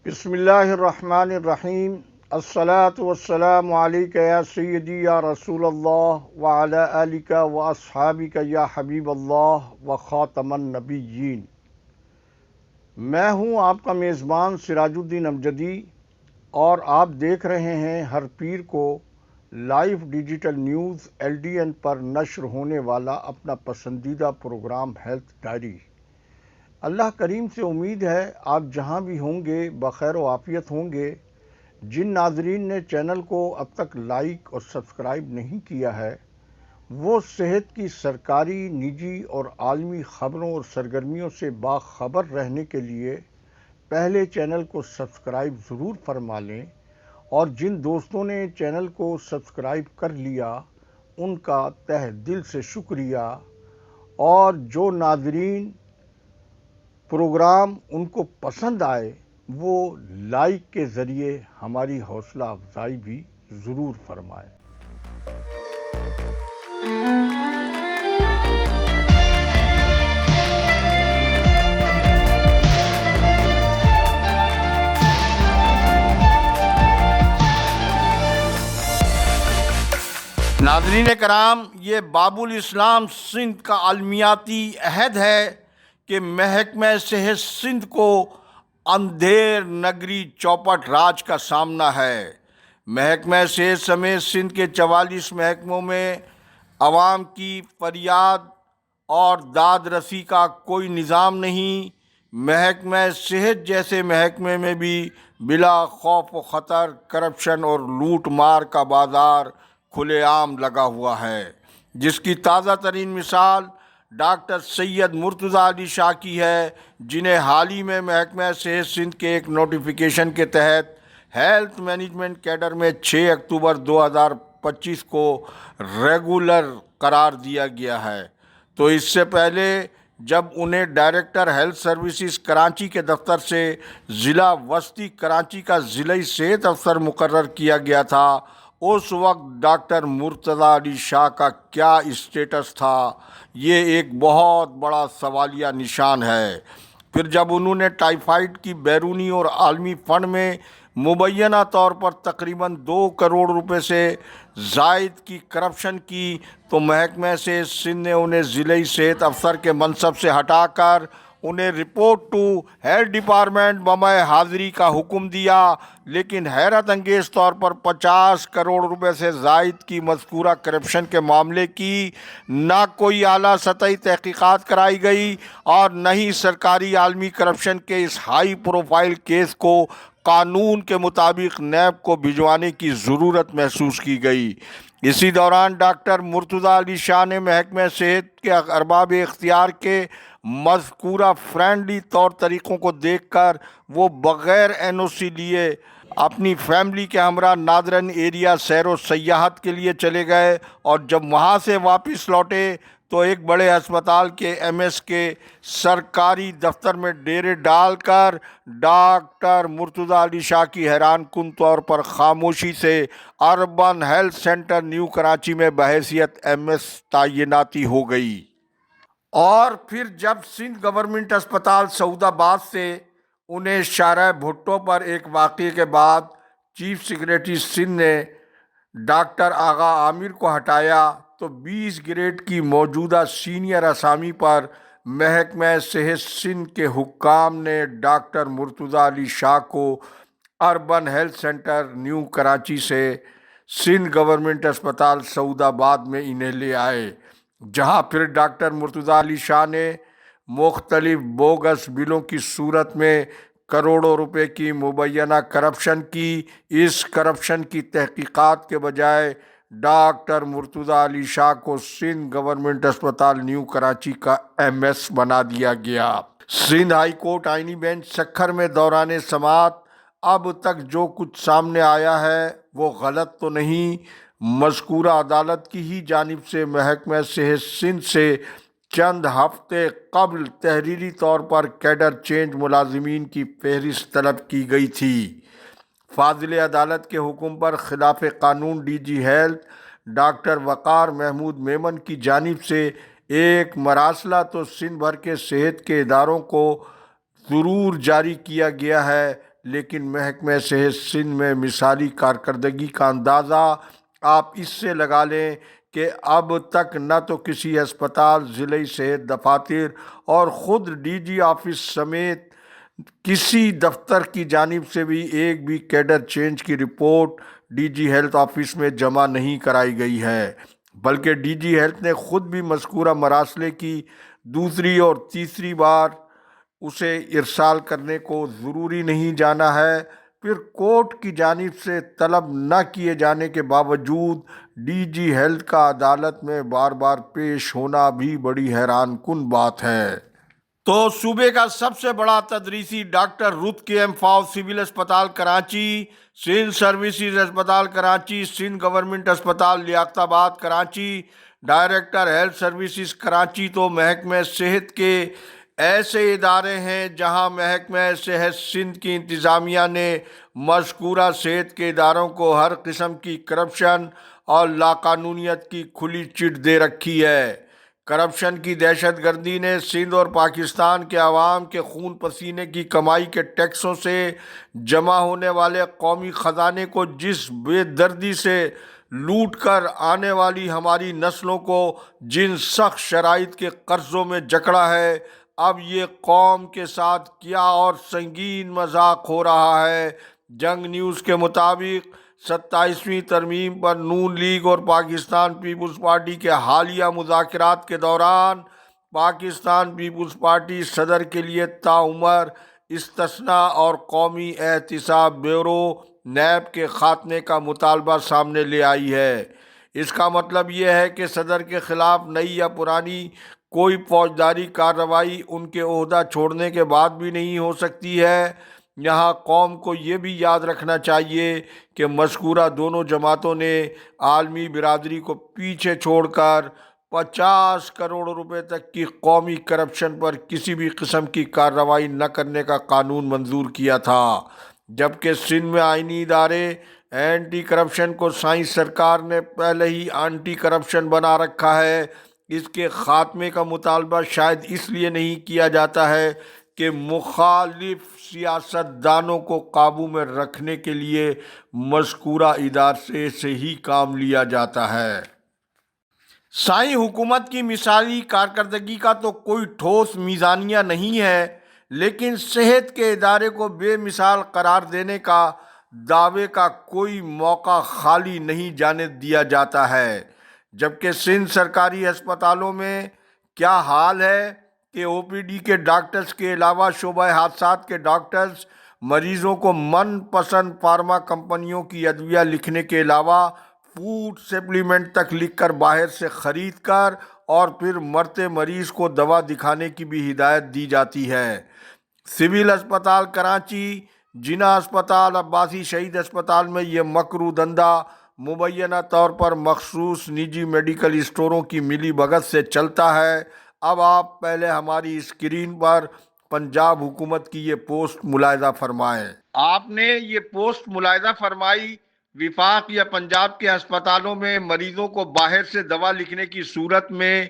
بسم اللہ الرحمن الرحیم۔ الصلاۃ والسلام علیک یا سیدی یا رسول اللہ وعلی آلک و اصحابک یا حبیب اللہ و خاتم النبیین۔ میں ہوں آپ کا میزبان سراج الدین امجدی، اور آپ دیکھ رہے ہیں ہر پیر کو لائیو ڈیجیٹل نیوز LDN پر نشر ہونے والا اپنا پسندیدہ پروگرام ہیلتھ ڈائری۔ اللہ کریم سے امید ہے آپ جہاں بھی ہوں گے بخیر و عافیت ہوں گے۔ جن ناظرین نے چینل کو اب تک لائک اور سبسکرائب نہیں کیا ہے، وہ صحت کی سرکاری، نجی اور عالمی خبروں اور سرگرمیوں سے باخبر رہنے کے لیے پہلے چینل کو سبسکرائب ضرور فرما لیں، اور جن دوستوں نے چینل کو سبسکرائب کر لیا ان کا تہ دل سے شکریہ، اور جو ناظرین پروگرام ان کو پسند آئے وہ لائک کے ذریعے ہماری حوصلہ افزائی بھی ضرور فرمائے۔ ناظرین کرام، یہ باب الاسلام سندھ کا عالمیاتی عہد ہے کہ محکمہ صحت سندھ کو اندھیر نگری چوپٹ راج کا سامنا ہے۔ محکمہ صحت سمیت سندھ کے 44 محکموں میں عوام کی فریاد اور داد رسی کا کوئی نظام نہیں۔ محکمہ صحت جیسے محکمے میں بھی بلا خوف و خطر کرپشن اور لوٹ مار کا بازار کھلے عام لگا ہوا ہے، جس کی تازہ ترین مثال ڈاکٹر سید مرتضیٰ علی شاہ کی ہے، جنہیں حال ہی میں محکمہ صحت سندھ کے ایک نوٹیفیکیشن کے تحت ہیلتھ مینجمنٹ کیڈر میں 6 اکتوبر 2025 کو ریگولر قرار دیا گیا ہے۔ تو اس سے پہلے جب انہیں ڈائریکٹر ہیلتھ سروسز کراچی کے دفتر سے ضلع وسطی کراچی کا ضلعی صحت افسر مقرر کیا گیا تھا، اس وقت ڈاکٹر مرتضیٰ علی شاہ کا کیا اسٹیٹس تھا، یہ ایک بہت بڑا سوالیہ نشان ہے۔ پھر جب انہوں نے ٹائیفائیڈ کی بیرونی اور عالمی فنڈ میں مبینہ طور پر تقریباً 2 کروڑ روپے سے زائد کی کرپشن کی، تو محکمہ سے سندھ نے انہیں ضلعی صحت افسر کے منصب سے ہٹا کر انہیں رپورٹ ٹو ہیلتھ ڈپارٹمنٹ بمائے حاضری کا حکم دیا۔ لیکن حیرت انگیز طور پر 50 کروڑ روپے سے زائد کی مذکورہ کرپشن کے معاملے کی نہ کوئی اعلیٰ سطحی تحقیقات کرائی گئی، اور نہ ہی سرکاری عالمی کرپشن کے اس ہائی پروفائل کیس کو قانون کے مطابق نیب کو بھجوانے کی ضرورت محسوس کی گئی۔ اسی دوران ڈاکٹر مرتضیٰ علی شاہ نے محکمہ صحت کے ارباب اختیار کے مذکورہ فرینڈلی طور طریقوں کو دیکھ کر وہ بغیر NOC لیے اپنی فیملی کے ہمراہ نادرن ایریا سیر و سیاحت کے لیے چلے گئے، اور جب وہاں سے واپس لوٹے تو ایک بڑے ہسپتال کے MS کے سرکاری دفتر میں ڈیرے ڈال کر ڈاکٹر مرتضیٰ علی شاہ کی حیران کن طور پر خاموشی سے urban health centre new Karachi میں بحیثیت MS تعیناتی ہو گئی۔ اور پھر جب سندھ گورنمنٹ اسپتال سعود آباد سے انہیں شارع بھٹو پر ایک واقعے کے بعد چیف سیکریٹری سندھ نے ڈاکٹر آغا عامر کو ہٹایا، تو 20 گریڈ کی موجودہ سینئر اسامی پر محکمہ صحت سندھ کے حکام نے ڈاکٹر مرتضیٰ علی شاہ کو urban health centre new Karachi سے سندھ گورنمنٹ اسپتال سعود آباد میں انہیں لے آئے، جہاں پھر ڈاکٹر مرتضیٰ علی شاہ نے مختلف بوگس بلوں کی صورت میں کروڑوں روپے کی مبینہ کرپشن کی۔ اس کرپشن کی تحقیقات کے بجائے ڈاکٹر مرتضیٰ علی شاہ کو سندھ گورنمنٹ اسپتال نیو کراچی کا MS بنا دیا گیا۔ سندھ ہائی کورٹ آئینی بینچ سکھر میں دوران سماعت اب تک جو کچھ سامنے آیا ہے وہ غلط تو نہیں۔ مذکورہ عدالت کی ہی جانب سے محکمہ صحت سندھ سے چند ہفتے قبل تحریری طور پر کیڈر چینج ملازمین کی فہرست طلب کی گئی تھی۔ فاضل عدالت کے حکم پر خلاف قانون DG ہیلتھ ڈاکٹر وقار محمود میمن کی جانب سے ایک مراسلہ تو سندھ بھر کے صحت کے اداروں کو ضرور جاری کیا گیا ہے، لیکن محکمہ صحت سندھ میں مثالی کارکردگی کا اندازہ آپ اس سے لگا لیں کہ اب تک نہ تو کسی ہسپتال، ضلعی صحت دفاتر اور خود ڈی جی آفس سمیت کسی دفتر کی جانب سے بھی ایک بھی کیڈر چینج کی report D G health office میں جمع نہیں کرائی گئی ہے، بلکہ ڈی جی ہیلتھ نے خود بھی مذکورہ مراسلے کی دوسری اور تیسری بار اسے ارسال کرنے کو ضروری نہیں جانا ہے۔ پھر کورٹ کی جانب سے طلب نہ کیے جانے کے باوجود ڈی جی ہیلتھ کا عدالت میں بار بار پیش ہونا بھی بڑی حیران کن بات ہے۔ تو صوبے کا سب سے بڑا تدریسی ڈاکٹر رت کے ایم فاؤ سول اسپتال کراچی، سندھ سروسز اسپتال کراچی، سندھ گورنمنٹ اسپتال لیاقت آباد Karachi, director health services Karachi تو محکمہ صحت کے ایسے ادارے ہیں جہاں محکمہ صحت سندھ کی انتظامیہ نے مذکورہ صحت کے اداروں کو ہر قسم کی کرپشن اور لاقانونیت کی کھلی چٹ دے رکھی ہے۔ کرپشن کی دہشت گردی نے سندھ اور پاکستان کے عوام کے خون پسینے کی کمائی کے ٹیکسوں سے جمع ہونے والے قومی خزانے کو جس بے دردی سے لوٹ کر آنے والی ہماری نسلوں کو جن سخت شرائط کے قرضوں میں جکڑا ہے، اب یہ قوم کے ساتھ کیا اور سنگین مذاق ہو رہا ہے۔ جنگ نیوز کے مطابق 27ویں ترمیم پر نون لیگ اور پاکستان پیپلز پارٹی کے حالیہ مذاکرات کے دوران پاکستان پیپلز پارٹی صدر کے لیے تاعمر استثناء اور قومی احتساب بیورو نیب کے خاتمے کا مطالبہ سامنے لے آئی ہے۔ اس کا مطلب یہ ہے کہ صدر کے خلاف نئی یا پرانی کوئی فوجداری کارروائی ان کے عہدہ چھوڑنے کے بعد بھی نہیں ہو سکتی ہے۔ یہاں قوم کو یہ بھی یاد رکھنا چاہیے کہ مذکورہ دونوں جماعتوں نے عالمی برادری کو پیچھے چھوڑ کر 50 کروڑ روپے تک کی قومی کرپشن پر کسی بھی قسم کی کارروائی نہ کرنے کا قانون منظور کیا تھا، جبکہ سندھ میں آئینی ادارے اینٹی کرپشن کو سائنس سرکار نے پہلے ہی اینٹی کرپشن بنا رکھا ہے۔ اس کے خاتمے کا مطالبہ شاید اس لیے نہیں کیا جاتا ہے کہ مخالف سیاست دانوں کو قابو میں رکھنے کے لیے مذکورہ ادارے سے ہی کام لیا جاتا ہے۔ سائیں حکومت کی مثالی کارکردگی کا تو کوئی ٹھوس میزانیہ نہیں ہے، لیکن صحت کے ادارے کو بے مثال قرار دینے کا دعوے کا کوئی موقع خالی نہیں جانے دیا جاتا ہے، جبکہ سندھ سرکاری ہسپتالوں میں کیا حال ہے کہ او پی ڈی کے ڈاکٹرز کے علاوہ شعبہ حادثات کے ڈاکٹرز مریضوں کو من پسند فارما کمپنیوں کی ادویہ لکھنے کے علاوہ فوڈ سپلیمنٹ تک لکھ کر باہر سے خرید کر اور پھر مرتے مریض کو دوا دکھانے کی بھی ہدایت دی جاتی ہے۔ سول اسپتال کراچی، جناح اسپتال، عباسی شہید اسپتال میں یہ مکروہ دھندا مبینہ طور پر مخصوص نجی میڈیکل اسٹوروں کی ملی بھگت سے چلتا ہے۔ اب آپ پہلے ہماری اسکرین پر پنجاب حکومت کی یہ پوسٹ ملاحظہ فرمائیں۔ آپ نے یہ پوسٹ ملاحظہ فرمائی، وفاق یا پنجاب کے ہسپتالوں میں مریضوں کو باہر سے دوا لکھنے کی صورت میں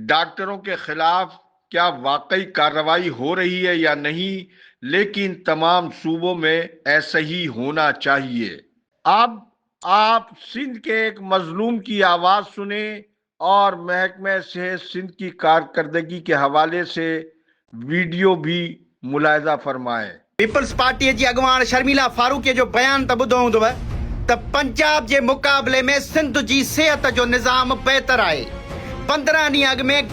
ڈاکٹروں کے خلاف کیا واقعی کارروائی ہو رہی ہے یا نہیں، لیکن تمام صوبوں میں ایسا ہی ہونا چاہیے۔ اب آپ سندھ کے ایک مظلوم کی آواز سنیں اور محکمہ صحت سندھ کی کارکردگی کے حوالے سے ویڈیو بھی ملاحظہ فرمائیں۔ پیپلز پارٹی جی اگوان شرمیلا فاروقی جو بیان تا بدھو ہوندو ت پنجاب جے مقابلے میں سندھ جی صحت جو نظام بہتر آئے۔ 15 ڈینہں اگ میں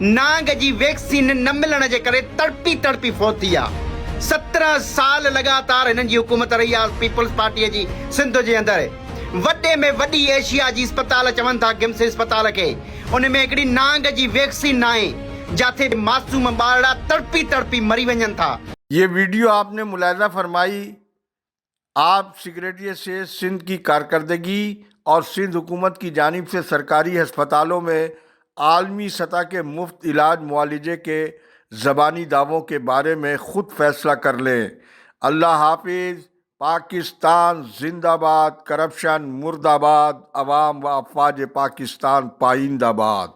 نانگ جی ویکسین نہ ملن جے کرے تڑپی فوت تھی۔ 17 سال لگاتار انہن جی حکومت رہی ہے پیپلز پارٹی جی سندھ جے اندر۔ وڈے میں وڈی ایشیا جی اسپتال چون تھا کمس اسپتال کے، ان میں ہکڑی نانگ جی ویکسین نہ آئے جاتے معصوم ٻارڑا تڑپی مری ونجن تھا۔ یہ ویڈیو آپ نے ملاحظہ فرمائی۔ آپ سیکریٹریٹ صحت سندھ کی کارکردگی اور سندھ حکومت کی جانب سے سرکاری ہسپتالوں میں عالمی سطح کے مفت علاج معالجے کے زبانی دعووں کے بارے میں خود فیصلہ کر لیں۔ اللہ حافظ۔ پاکستان زندہ باد، کرپشن مردہ باد، عوام و افواج پاکستان پائندہ باد۔